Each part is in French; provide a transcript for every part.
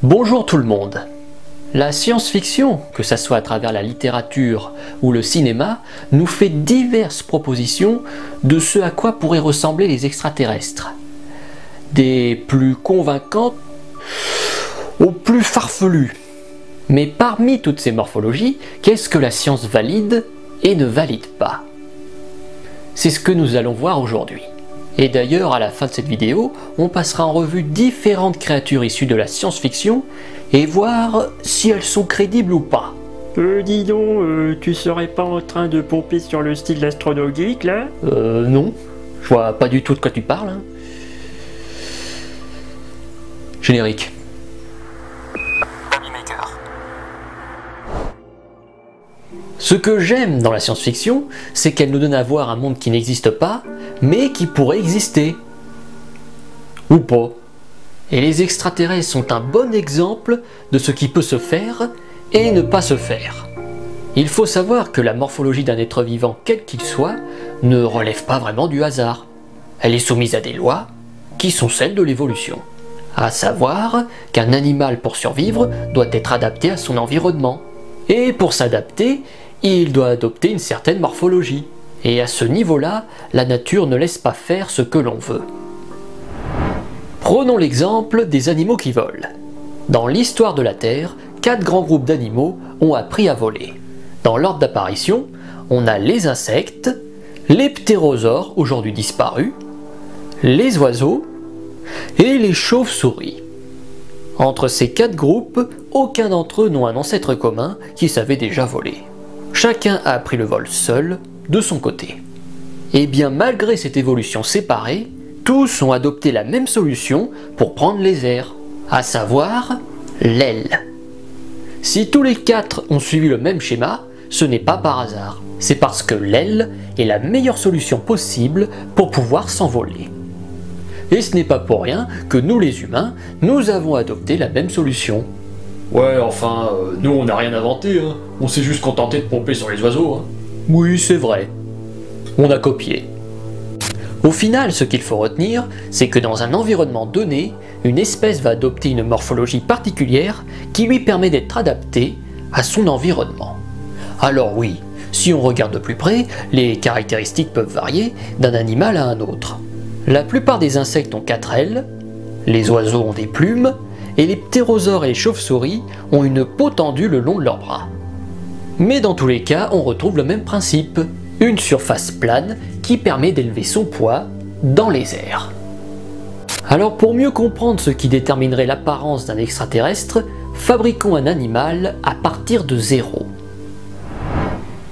Bonjour tout le monde. La science-fiction, que ce soit à travers la littérature ou le cinéma, nous fait diverses propositions de ce à quoi pourraient ressembler les extraterrestres. Des plus convaincantes aux plus farfelues. Mais parmi toutes ces morphologies, qu'est-ce que la science valide et ne valide pas? C'est ce que nous allons voir aujourd'hui. Et d'ailleurs, à la fin de cette vidéo, on passera en revue différentes créatures issues de la science-fiction et voir si elles sont crédibles ou pas. Dis donc, tu serais pas en train de pomper sur le style d'Astrono-Geek là? Non. Je vois pas du tout de quoi tu parles. Hein. Générique. Ce que j'aime dans la science-fiction, c'est qu'elle nous donne à voir un monde qui n'existe pas, mais qui pourrait exister. Ou pas. Et les extraterrestres sont un bon exemple de ce qui peut se faire et ne pas se faire. Il faut savoir que la morphologie d'un être vivant, quel qu'il soit, ne relève pas vraiment du hasard. Elle est soumise à des lois qui sont celles de l'évolution. À savoir qu'un animal pour survivre doit être adapté à son environnement. Et pour s'adapter, il doit adopter une certaine morphologie. Et à ce niveau-là, la nature ne laisse pas faire ce que l'on veut. Prenons l'exemple des animaux qui volent. Dans l'histoire de la Terre, 4 grands groupes d'animaux ont appris à voler. Dans l'ordre d'apparition, on a les insectes, les ptérosaures, aujourd'hui disparus, les oiseaux et les chauves-souris. Entre ces 4 groupes, aucun d'entre eux n'ont un ancêtre commun qui savait déjà voler. Chacun a appris le vol seul, de son côté. Et bien malgré cette évolution séparée, tous ont adopté la même solution pour prendre les airs, à savoir l'aile. Si tous les 4 ont suivi le même schéma, ce n'est pas par hasard. C'est parce que l'aile est la meilleure solution possible pour pouvoir s'envoler. Et ce n'est pas pour rien que nous les humains, nous avons adopté la même solution. Ouais, enfin, nous on n'a rien inventé, hein. On s'est juste contenté de pomper sur les oiseaux. Hein. Oui, c'est vrai. On a copié. Au final, ce qu'il faut retenir, c'est que dans un environnement donné, une espèce va adopter une morphologie particulière qui lui permet d'être adaptée à son environnement. Alors oui, si on regarde de plus près, les caractéristiques peuvent varier d'un animal à un autre. La plupart des insectes ont 4 ailes, les oiseaux ont des plumes, et les ptérosaures et les chauves-souris ont une peau tendue le long de leurs bras. Mais dans tous les cas, on retrouve le même principe, une surface plane qui permet d'élever son poids dans les airs. Alors pour mieux comprendre ce qui déterminerait l'apparence d'un extraterrestre, fabriquons un animal à partir de 0.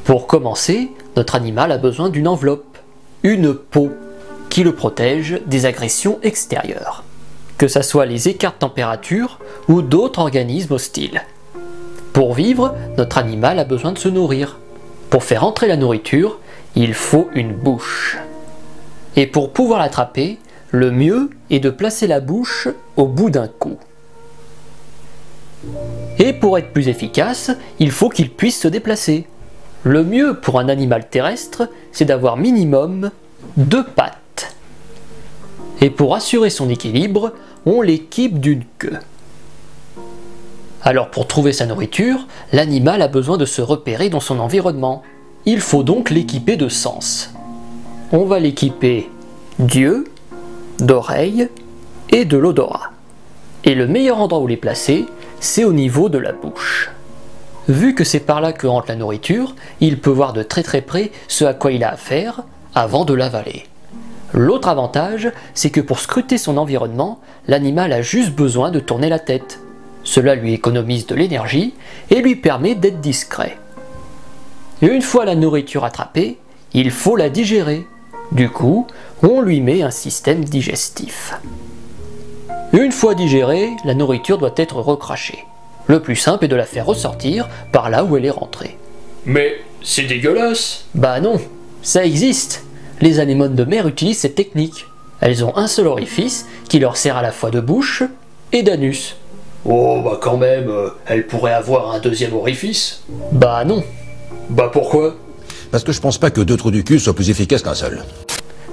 Pour commencer, notre animal a besoin d'une enveloppe, une peau, qui le protège des agressions extérieures, que ce soit les écarts de température ou d'autres organismes hostiles. Pour vivre, notre animal a besoin de se nourrir. Pour faire entrer la nourriture, il faut une bouche. Et pour pouvoir l'attraper, le mieux est de placer la bouche au bout d'un cou. Et pour être plus efficace, il faut qu'il puisse se déplacer. Le mieux pour un animal terrestre, c'est d'avoir minimum 2 pattes. Et pour assurer son équilibre, on l'équipe d'une queue. Alors pour trouver sa nourriture, l'animal a besoin de se repérer dans son environnement. Il faut donc l'équiper de sens. On va l'équiper d'yeux, d'oreilles et de l'odorat. Et le meilleur endroit où les placer, c'est au niveau de la bouche. Vu que c'est par là que rentre la nourriture, il peut voir de très près ce à quoi il a affaire avant de l'avaler. L'autre avantage, c'est que pour scruter son environnement, l'animal a juste besoin de tourner la tête. Cela lui économise de l'énergie et lui permet d'être discret. Une fois la nourriture attrapée, il faut la digérer. Du coup, on lui met un système digestif. Une fois digérée, la nourriture doit être recrachée. Le plus simple est de la faire ressortir par là où elle est rentrée. Mais c'est dégueulasse! Bah non, ça existe. Les anémones de mer utilisent cette technique. Elles ont un seul orifice qui leur sert à la fois de bouche et d'anus. Oh bah quand même, elle pourrait avoir un deuxième orifice. Bah non. Bah pourquoi? Parce que je pense pas que 2 trous du cul soient plus efficaces qu'un seul.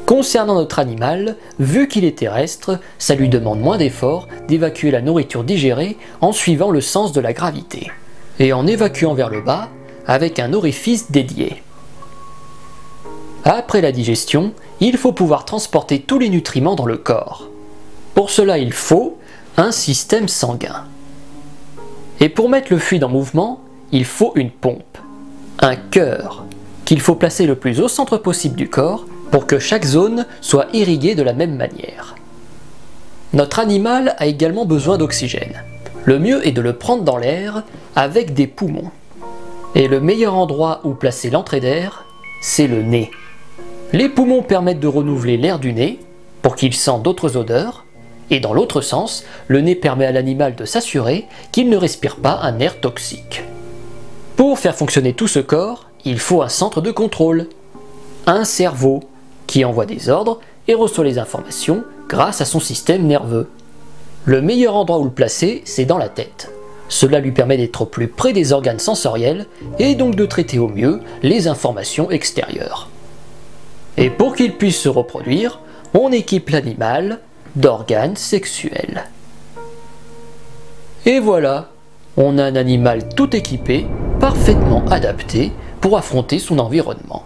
Concernant notre animal, vu qu'il est terrestre, ça lui demande moins d'efforts d'évacuer la nourriture digérée en suivant le sens de la gravité, et en évacuant vers le bas avec un orifice dédié. Après la digestion, il faut pouvoir transporter tous les nutriments dans le corps. Pour cela, il faut un système sanguin. Et pour mettre le fluide en mouvement, il faut une pompe, un cœur, qu'il faut placer le plus au centre possible du corps pour que chaque zone soit irriguée de la même manière. Notre animal a également besoin d'oxygène. Le mieux est de le prendre dans l'air avec des poumons. Et le meilleur endroit où placer l'entrée d'air, c'est le nez. Les poumons permettent de renouveler l'air du nez pour qu'il sente d'autres odeurs, et dans l'autre sens, le nez permet à l'animal de s'assurer qu'il ne respire pas un air toxique. Pour faire fonctionner tout ce corps, il faut un centre de contrôle, un cerveau, qui envoie des ordres et reçoit les informations grâce à son système nerveux. Le meilleur endroit où le placer, c'est dans la tête. Cela lui permet d'être au plus près des organes sensoriels et donc de traiter au mieux les informations extérieures. Et pour qu'il puisse se reproduire, on équipe l'animal d'organes sexuels. Et voilà, on a un animal tout équipé, parfaitement adapté pour affronter son environnement.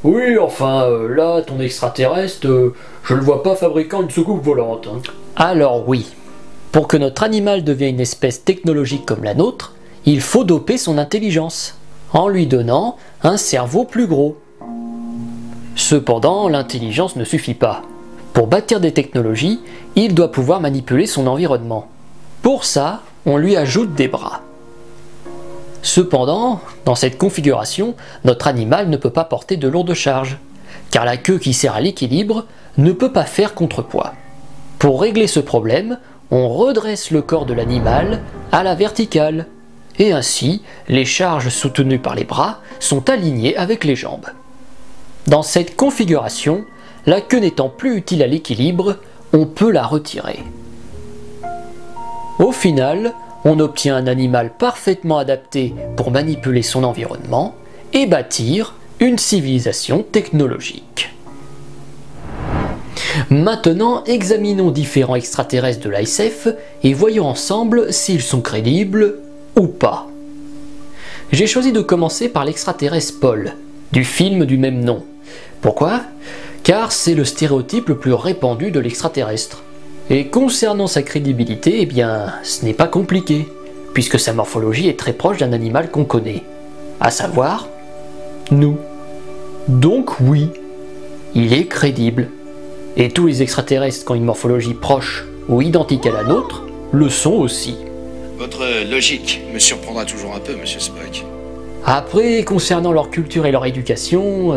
Oui, enfin, là, ton extraterrestre, je le vois pas fabriquant une soucoupe volante. Hein. Alors oui, pour que notre animal devienne une espèce technologique comme la nôtre, il faut doper son intelligence, en lui donnant un cerveau plus gros. Cependant, l'intelligence ne suffit pas. Pour bâtir des technologies, il doit pouvoir manipuler son environnement. Pour ça, on lui ajoute des bras. Cependant, dans cette configuration, notre animal ne peut pas porter de lourdes charges, car la queue qui sert à l'équilibre ne peut pas faire contrepoids. Pour régler ce problème, on redresse le corps de l'animal à la verticale, et ainsi, les charges soutenues par les bras sont alignées avec les jambes. Dans cette configuration, la queue n'étant plus utile à l'équilibre, on peut la retirer. Au final, on obtient un animal parfaitement adapté pour manipuler son environnement et bâtir une civilisation technologique. Maintenant, examinons différents extraterrestres de l'ASF et voyons ensemble s'ils sont crédibles ou pas. J'ai choisi de commencer par l'extraterrestre Paul, du film du même nom. Pourquoi ? Car c'est le stéréotype le plus répandu de l'extraterrestre. Et concernant sa crédibilité, eh bien, ce n'est pas compliqué, puisque sa morphologie est très proche d'un animal qu'on connaît, à savoir, nous. Donc oui, il est crédible. Et tous les extraterrestres qui ont une morphologie proche ou identique à la nôtre, le sont aussi. Votre logique me surprendra toujours un peu, monsieur Spock. Après, concernant leur culture et leur éducation,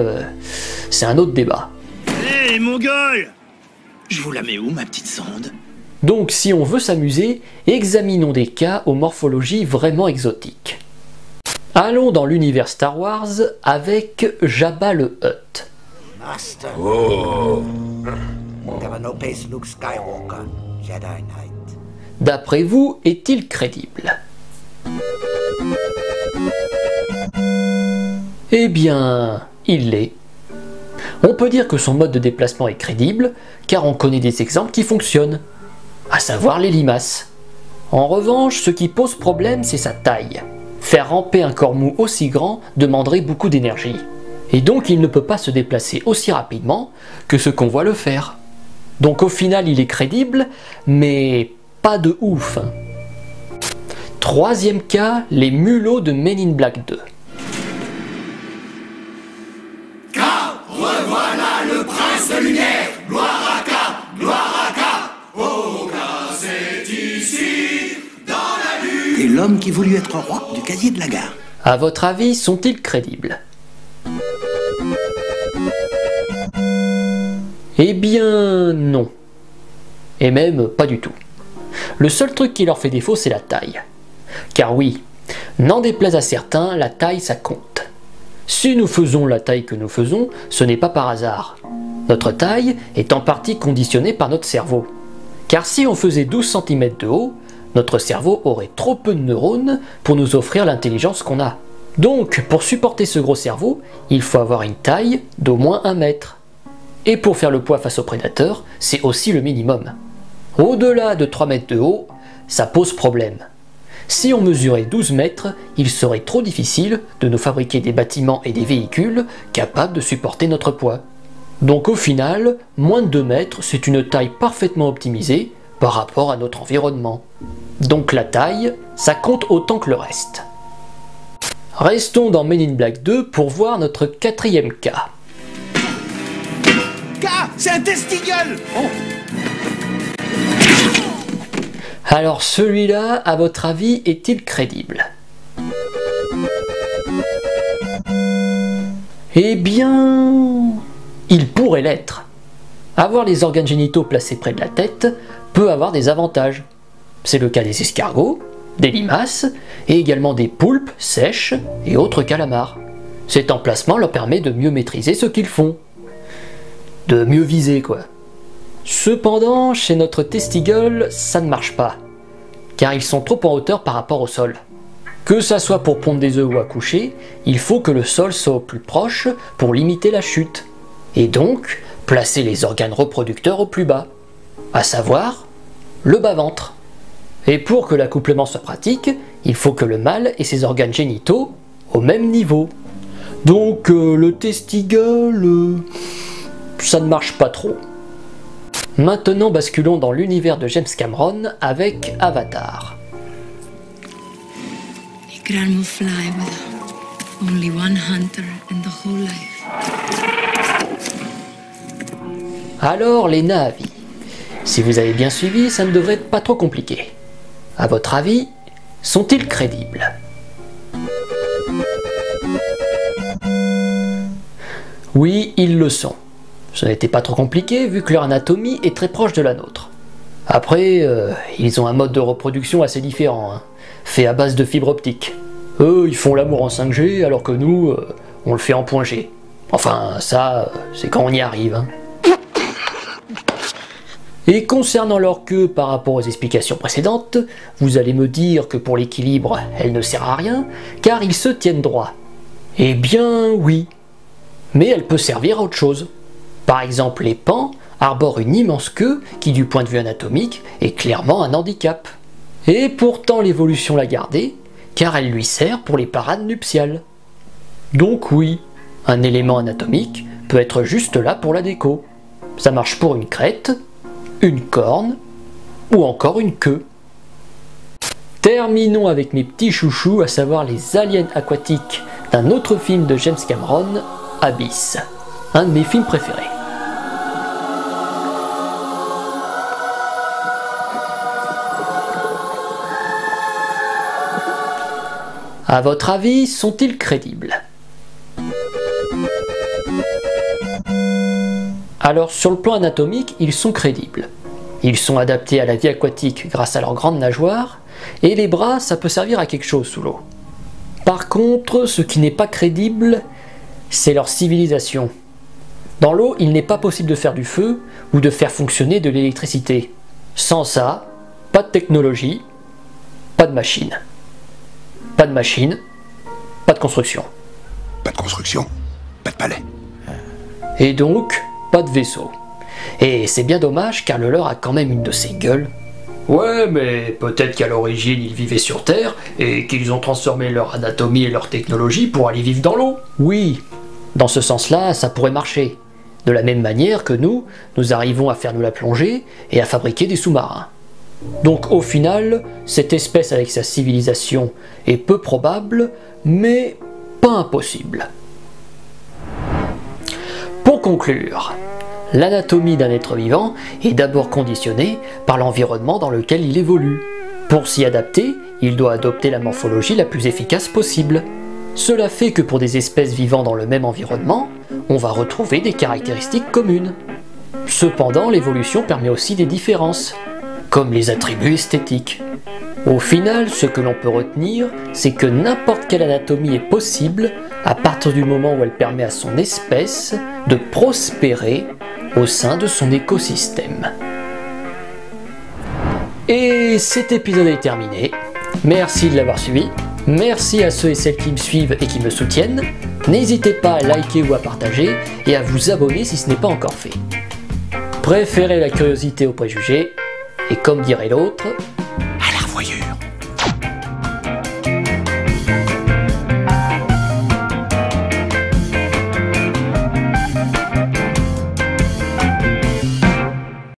c'est un autre débat. Hé, Mongol! Je vous la mets où, ma petite sonde? Donc si on veut s'amuser, examinons des cas aux morphologies vraiment exotiques. Allons dans l'univers Star Wars avec Jabba le Hutt. Master. Oh. Pace Luke Skywalker, Jedi Knight. D'après vous, est-il crédible? Eh bien, il l'est. On peut dire que son mode de déplacement est crédible, car on connaît des exemples qui fonctionnent, à savoir les limaces. En revanche, ce qui pose problème, c'est sa taille. Faire ramper un corps mou aussi grand demanderait beaucoup d'énergie, et donc il ne peut pas se déplacer aussi rapidement que ce qu'on voit le faire. Donc au final, il est crédible, mais pas de ouf. Troisième cas, les mulots de Men in Black 2. Car revoilà le prince de lumière, gloire à K, gloire à K. Oh, car c'est ici, dans la lune. Et l'homme qui voulut être roi du casier de la gare. À votre avis, sont-ils crédibles? Eh bien, non. Et même pas du tout. Le seul truc qui leur fait défaut, c'est la taille. Car oui, n'en déplaise à certains, la taille ça compte. Si nous faisons la taille que nous faisons, ce n'est pas par hasard. Notre taille est en partie conditionnée par notre cerveau. Car si on faisait 12 cm de haut, notre cerveau aurait trop peu de neurones pour nous offrir l'intelligence qu'on a. Donc, pour supporter ce gros cerveau, il faut avoir une taille d'au moins 1 mètre. Et pour faire le poids face aux prédateurs, c'est aussi le minimum. Au-delà de 3 mètres de haut, ça pose problème. Si on mesurait 12 mètres, il serait trop difficile de nous fabriquer des bâtiments et des véhicules capables de supporter notre poids. Donc au final, moins de 2 mètres, c'est une taille parfaitement optimisée par rapport à notre environnement. Donc la taille, ça compte autant que le reste. Restons dans Men in Black 2 pour voir notre 4e cas. C'est un testicle! Alors celui-là, à votre avis, est-il crédible? Eh bien, il pourrait l'être. Avoir les organes génitaux placés près de la tête peut avoir des avantages. C'est le cas des escargots, des limaces et également des poulpes sèches et autres calamars. Cet emplacement leur permet de mieux maîtriser ce qu'ils font. De mieux viser quoi. Cependant, chez notre testigle, ça ne marche pas, car ils sont trop en hauteur par rapport au sol. Que ça soit pour pondre des œufs ou accoucher, il faut que le sol soit au plus proche pour limiter la chute, et donc placer les organes reproducteurs au plus bas, à savoir le bas-ventre. Et pour que l'accouplement soit pratique, il faut que le mâle ait ses organes génitaux au même niveau. Donc le testigle, ça ne marche pas trop. Maintenant basculons dans l'univers de James Cameron avec Avatar. He could almost fly with only one hunter in the whole life. Alors les Na'vi. Si vous avez bien suivi, ça ne devrait être pas trop compliqué. À votre avis, sont-ils crédibles? Oui, ils le sont. Ce n'était pas trop compliqué vu que leur anatomie est très proche de la nôtre. Après, ils ont un mode de reproduction assez différent, hein, fait à base de fibres optiques. Eux, ils font l'amour en 5G alors que nous, on le fait en point G. Enfin, ça, c'est quand on y arrive. Hein. Et concernant leur queue par rapport aux explications précédentes, vous allez me dire que pour l'équilibre, elle ne sert à rien, car ils se tiennent droit. Eh bien oui, mais elle peut servir à autre chose. Par exemple, les pans arborent une immense queue qui, du point de vue anatomique, est clairement un handicap. Et pourtant l'évolution l'a gardée, car elle lui sert pour les parades nuptiales. Donc oui, un élément anatomique peut être juste là pour la déco. Ça marche pour une crête, une corne ou encore une queue. Terminons avec mes petits chouchous, à savoir les aliens aquatiques d'un autre film de James Cameron, Abyss, un de mes films préférés. À votre avis, sont-ils crédibles? Alors sur le plan anatomique, ils sont crédibles. Ils sont adaptés à la vie aquatique grâce à leurs grandes nageoires, et les bras, ça peut servir à quelque chose sous l'eau. Par contre, ce qui n'est pas crédible, c'est leur civilisation. Dans l'eau, il n'est pas possible de faire du feu ou de faire fonctionner de l'électricité. Sans ça, pas de technologie, pas de machine. Pas de machine, pas de construction. Pas de construction, pas de palais. Et donc, pas de vaisseau. Et c'est bien dommage car le leur a quand même une de ses gueules. Ouais, mais peut-être qu'à l'origine ils vivaient sur Terre et qu'ils ont transformé leur anatomie et leur technologie pour aller vivre dans l'eau. Oui, dans ce sens-là, ça pourrait marcher. De la même manière que nous arrivons à faire de la plongée et à fabriquer des sous-marins. Donc au final, cette espèce avec sa civilisation est peu probable, mais pas impossible. Pour conclure, l'anatomie d'un être vivant est d'abord conditionnée par l'environnement dans lequel il évolue. Pour s'y adapter, il doit adopter la morphologie la plus efficace possible. Cela fait que pour des espèces vivant dans le même environnement, on va retrouver des caractéristiques communes. Cependant, l'évolution permet aussi des différences, comme les attributs esthétiques. Au final, ce que l'on peut retenir, c'est que n'importe quelle anatomie est possible à partir du moment où elle permet à son espèce de prospérer au sein de son écosystème. Et cet épisode est terminé. Merci de l'avoir suivi. Merci à ceux et celles qui me suivent et qui me soutiennent. N'hésitez pas à liker ou à partager et à vous abonner si ce n'est pas encore fait. Préférez la curiosité aux préjugés, et comme dirait l'autre, Allez.